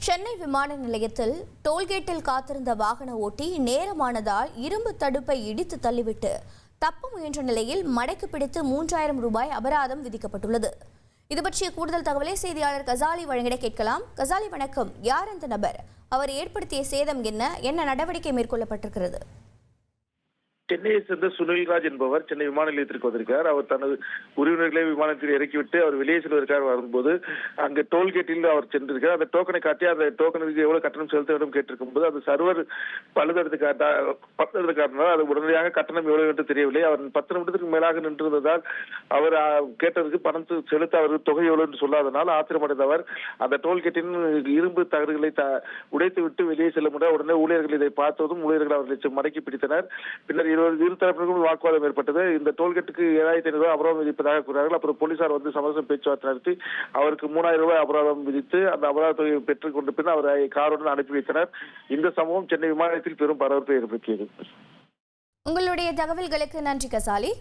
சென்னை விமான நிலையத்தில் டோல்கேட்டில் காத்திருந்த வாகன ஓட்டி நேரமானதால் இரும்பு தடுப்பை இடித்து தள்ளிவிட்டு தப்ப முயன்ற நிலையில் மடக்கு பிடித்து 3000 ரூபாய் அபராதம் விதிக்கப்பட்டுள்ளது. இது பற்றிய கூடுதல் தகவலை செய்தியாளர் கசாலி வழங்கிட கேட்கலாம். கசாலி வணக்கம். யார் அந்த நபர்? அவர் ஏற்படுத்திய சேதம் என்ன நடவடிக்கை மேற்கொள்ளப்பட்டிருக்கிறது? சென்னையை சேர்ந்த சுனில்ராஜ் என்பவர் சென்னை விமான நிலையத்திற்கு வந்திருக்கார். அவர் தனது உறவினர்களை விமானத்தில் இறக்கிவிட்டு அவர் வெளியே செல்வதற்காக வரும்போது அங்கு டோல்கேட்டில் அவர் சென்றிருக்கிறார். அந்த டோக்கனை காட்டி அந்த டோக்கனுக்கு எவ்வளவு கட்டணம் செலுத்த வேண்டும் கேட்டிருக்கும் போது அந்த சர்வர் பழுதெடுத்து காட்டினால் அது உடனடியாக கட்டணம் எவ்வளவு என்று தெரியவில்லை. அவர் 10 நிமிடத்திற்கு மேலாக நின்றிருந்ததால் அவர் கேட்டதற்கு பணம் செலுத்த அவர் தொகை எவ்வளவு என்று சொல்லாதனால் ஆத்திரமடைந்த அவர் அந்த டோல்கேட்டின் இரும்பு தகடுகளை உடைத்து விட்டு வெளியே செல்ல முடியாது. உடனே ஊழியர்கள் இதை பார்த்ததும் ஊழியர்கள் அவர்களை மடக்கி பிடித்தனர். பின்னர் இரு தரப்பிற்கும் வாக்குவாதம் ஏற்பட்டது. இந்த டோல்கேட்டுக்கு 7500 ரூபாய் அபராதம் விதிப்பதாக கூறினார்கள். அப்புறம் போலீசார் வந்து சமரச பேச்சுவார்த்தை நடத்தி அவருக்கு 3000 ரூபாய் அபராதம் விதித்து அந்த அபராத தொகையை பெற்றுக் கொண்டு பின் அவரை காருடன் அனுப்பி வைத்தனர். இந்த சம்பவம் சென்னை விமான நிலையத்தில் பெரும் பரபரப்பை ஏற்படுத்தியது. உங்களுடைய தகவல்களுக்கு நன்றி கசாலி.